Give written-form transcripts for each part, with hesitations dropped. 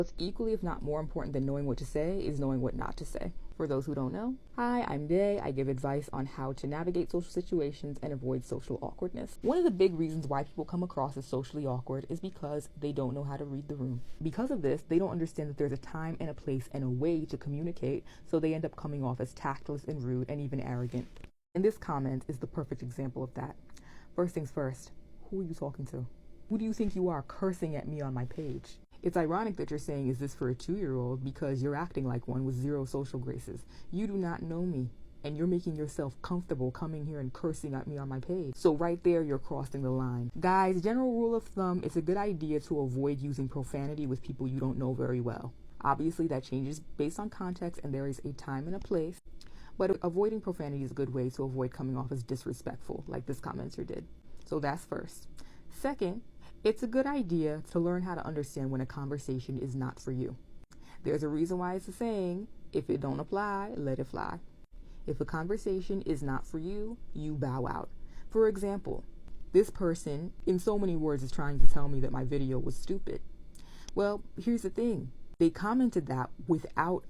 What's equally, if not more important than knowing what to say is knowing what not to say. For those who don't know, hi, I'm Day. I give advice on how to navigate social situations and avoid social awkwardness. One of the big reasons why people come across as socially awkward is because they don't know how to read the room. Because of this, they don't understand that there's a time and a place and a way to communicate, so they end up coming off as tactless and rude and even arrogant. And this comment is the perfect example of that. First things first, who are you talking to? Who do you think you are cursing at me on my page? It's ironic that you're saying, is this for a 2-year-old, because you're acting like one with zero social graces. You do not know me, and you're making yourself comfortable coming here and cursing at me on my page. So right there, you're crossing the line. Guys, general rule of thumb, it's a good idea to avoid using profanity with people you don't know very well. Obviously, that changes based on context, and there is a time and a place. But avoiding profanity is a good way to avoid coming off as disrespectful, like this commenter did. So that's first. Second, it's a good idea to learn how to understand when a conversation is not for you. There's a reason why it's a saying, if it don't apply, let it fly. If a conversation is not for you, you bow out. For example, this person, in so many words, is trying to tell me that my video was stupid. Well, here's the thing. They commented that without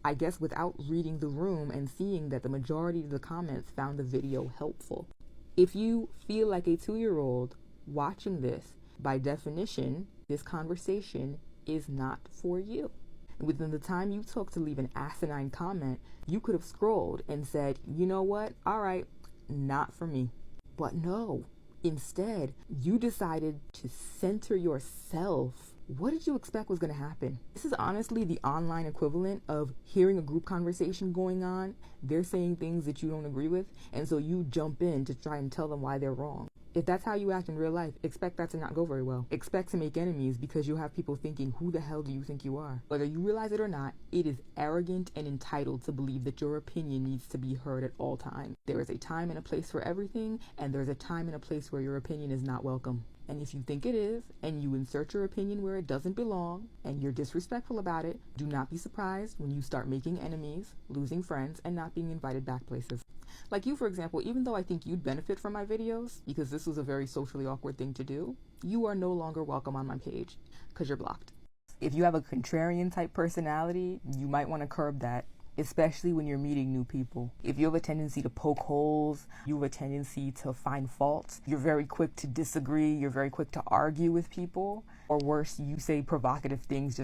reading the room and seeing that the majority of the comments found the video helpful. If you feel like a 2-year-old watching this, by definition, this conversation is not for you. Within the time you took to leave an asinine comment, you could have scrolled and said, you know what? All right, not for me. But no, instead, you decided to center yourself. What did you expect was going to happen? This is honestly the online equivalent of hearing a group conversation going on. They're saying things that you don't agree with, and so you jump in to try and tell them why they're wrong. If that's how you act in real life, expect that to not go very well. Expect to make enemies because you have people thinking, who the hell do you think you are? Whether you realize it or not, it is arrogant and entitled to believe that your opinion needs to be heard at all times. There is a time and a place for everything, and there's a time and a place where your opinion is not welcome. And if you think it is, and you insert your opinion where it doesn't belong, and you're disrespectful about it, do not be surprised when you start making enemies, losing friends, and not being invited back places. Like you, for example, even though I think you'd benefit from my videos, because this was a very socially awkward thing to do, you are no longer welcome on my page, because you're blocked. If you have a contrarian type personality, you might want to curb that, especially when you're meeting new people. If you have a tendency to poke holes, you have a tendency to find faults, you're very quick to disagree, you're very quick to argue with people, or worse, you say provocative things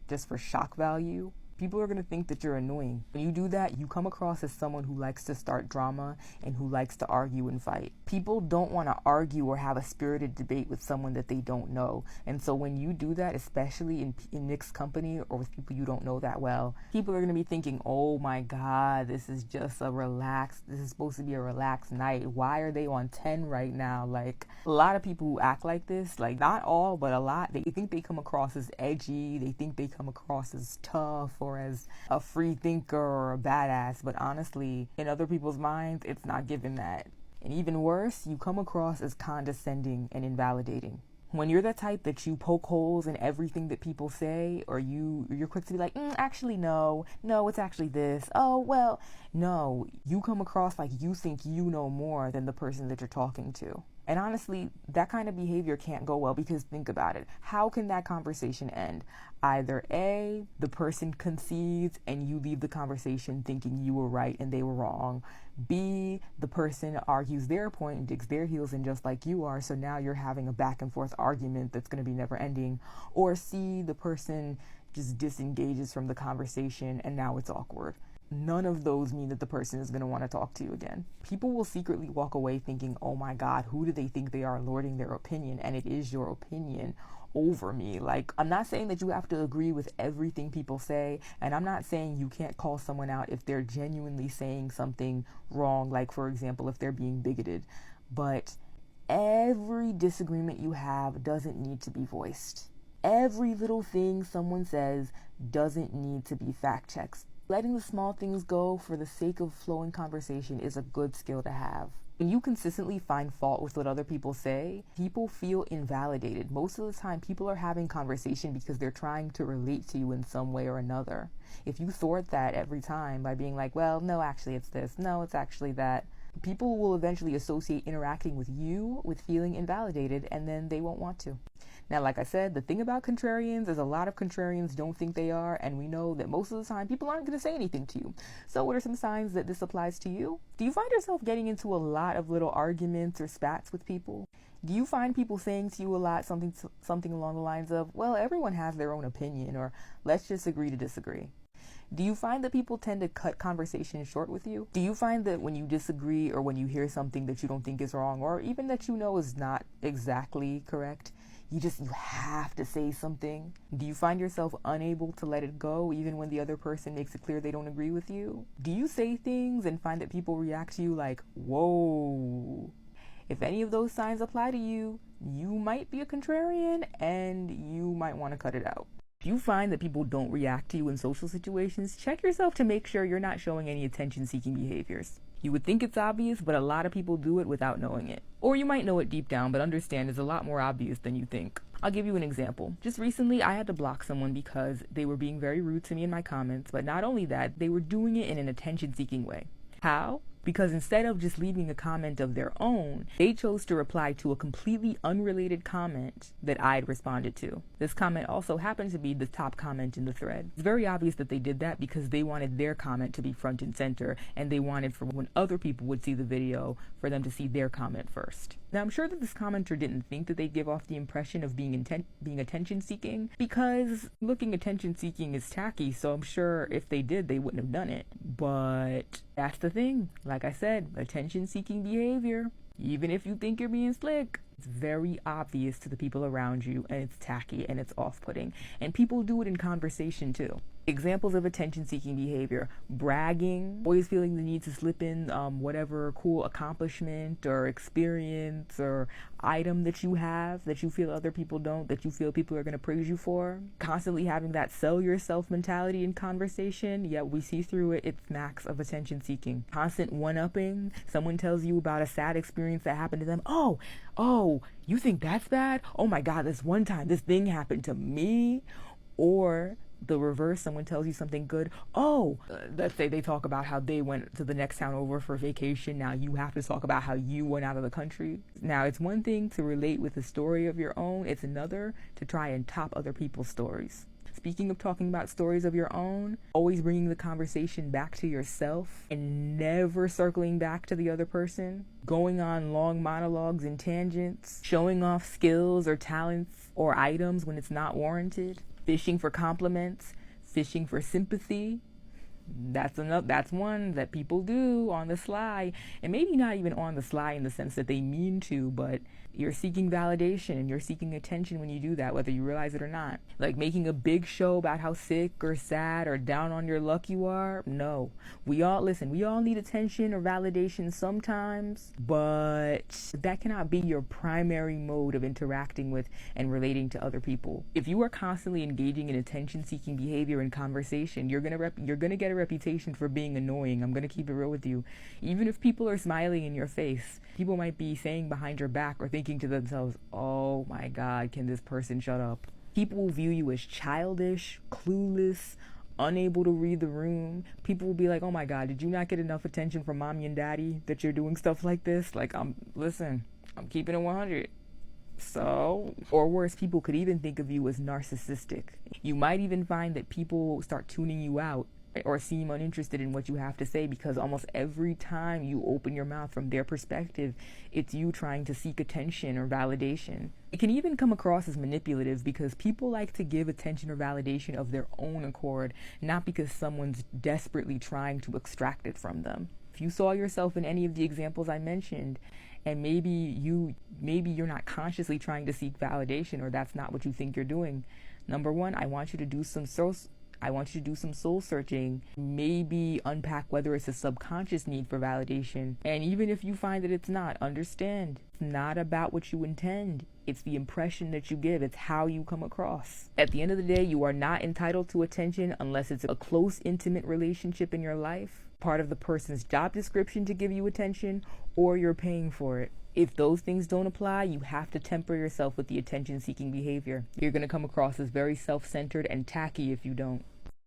just for shock value, people are going to think that you're annoying. When you do that, you come across as someone who likes to start drama and who likes to argue and fight. People don't want to argue or have a spirited debate with someone that they don't know. And so when you do that, especially in mixed company or with people you don't know that well, people are going to be thinking, oh my God, this is supposed to be a relaxed night. Why are they on 10 right now? Like, a lot of people who act like this, like not all, but a lot, they think they come across as edgy. They think they come across as tough or as a free thinker or a badass, but honestly, in other people's minds, it's not given that. And even worse, you come across as condescending and invalidating. When you're the type that you poke holes in everything that people say, or you're quick to be like, actually no, it's actually this. Oh, well, no, you come across like you think you know more than the person that you're talking to. And honestly, that kind of behavior can't go well, because think about it. How can that conversation end? Either A, the person concedes and you leave the conversation thinking you were right and they were wrong. B, the person argues their point and digs their heels in just like you are, so now you're having a back and forth argument that's going to be never ending. Or C, the person just disengages from the conversation and now it's awkward. None of those mean that the person is going to want to talk to you again. People will secretly walk away thinking, oh my God, who do they think they are, lording their opinion? And it is your opinion over me. Like, I'm not saying that you have to agree with everything people say, and I'm not saying you can't call someone out if they're genuinely saying something wrong, like, for example, if they're being bigoted. But every disagreement you have doesn't need to be voiced. Every little thing someone says doesn't need to be fact-checked. Letting the small things go for the sake of flowing conversation is a good skill to have. When you consistently find fault with what other people say, people feel invalidated. Most of the time, people are having conversation because they're trying to relate to you in some way or another. If you thwart that every time by being like, well, no, actually it's this, no, it's actually that, people will eventually associate interacting with you with feeling invalidated, and then they won't want to. Now, like I said, the thing about contrarians is a lot of contrarians don't think they are, and we know that most of the time people aren't going to say anything to you. So what are some signs that this applies to you? Do you find yourself getting into a lot of little arguments or spats with people? Do you find people saying to you a lot something along the lines of, well, everyone has their own opinion, or let's just agree to disagree? Do you find that people tend to cut conversations short with you? Do you find that when you disagree or when you hear something that you don't think is wrong, or even that you know is not exactly correct, you have to say something? Do you find yourself unable to let it go even when the other person makes it clear they don't agree with you? Do you say things and find that people react to you like, whoa? If any of those signs apply to you, you might be a contrarian and you might want to cut it out. If you find that people don't react to you in social situations, check yourself to make sure you're not showing any attention-seeking behaviors. You would think it's obvious, but a lot of people do it without knowing it. Or you might know it deep down, but understand it's a lot more obvious than you think. I'll give you an example. Just recently, I had to block someone because they were being very rude to me in my comments, but not only that, they were doing it in an attention-seeking way. How? Because instead of just leaving a comment of their own, they chose to reply to a completely unrelated comment that I'd responded to. This comment also happened to be the top comment in the thread. It's very obvious that they did that because they wanted their comment to be front and center, and they wanted for when other people would see the video for them to see their comment first. Now, I'm sure that this commenter didn't think that they'd give off the impression of being attention-seeking, because looking attention-seeking is tacky, so I'm sure if they did, they wouldn't have done it. But that's the thing. Like I said, attention-seeking behavior, even if you think you're being slick, it's very obvious to the people around you, and it's tacky and it's off-putting. And people do it in conversation too. Examples of attention-seeking behavior: bragging, always feeling the need to slip in whatever cool accomplishment or experience or item that you have that you feel other people don't, that you feel people are going to praise you for. Constantly having that sell yourself mentality in conversation, yet we see through it, it's smacks of attention-seeking. Constant one-upping. Someone tells you about a sad experience that happened to them. Oh, you think that's bad? Oh my God, this one time this thing happened to me. Or the reverse, someone tells you something good. Let's say they talk about how they went to the next town over for vacation. Now you have to talk about how you went out of the country. Now, it's one thing to relate with a story of your own. It's another to try and top other people's stories. Speaking of talking about stories of your own, always bringing the conversation back to yourself and never circling back to the other person, going on long monologues and tangents, showing off skills or talents or items when it's not warranted, fishing for compliments, fishing for sympathy. That's one that people do on the sly, and maybe not even on the sly in the sense that they mean to, but you're seeking validation and you're seeking attention when you do that, whether you realize it or not. Like making a big show about how sick or sad or down on your luck you are. No, we all need attention or validation sometimes, but that cannot be your primary mode of interacting with and relating to other people. If you are constantly engaging in attention-seeking behavior and conversation, you're gonna get a reputation for being annoying. I'm gonna keep it real with you. Even if people are smiling in your face, people might be saying behind your back or thinking to themselves, oh my God, can this person shut up? People will view you as childish, clueless, unable to read the room. People will be like, oh my God, did you not get enough attention from mommy and daddy that you're doing stuff like this? Like, I'm keeping it 100. So, or worse, people could even think of you as narcissistic. You might even find that people start tuning you out or seem uninterested in what you have to say, because almost every time you open your mouth from their perspective, it's you trying to seek attention or validation. It can even come across as manipulative because people like to give attention or validation of their own accord, not because someone's desperately trying to extract it from them. If you saw yourself in any of the examples I mentioned, and maybe you're not consciously trying to seek validation, or that's not what you think you're doing, number one, I want you to do some soul searching, maybe unpack whether it's a subconscious need for validation. And even if you find that it's not, understand, it's not about what you intend. It's the impression that you give. It's how you come across. At the end of the day, you are not entitled to attention unless it's a close, intimate relationship in your life, part of the person's job description to give you attention, or you're paying for it. If those things don't apply, you have to temper yourself with the attention-seeking behavior. You're going to come across as very self-centered and tacky if you don't.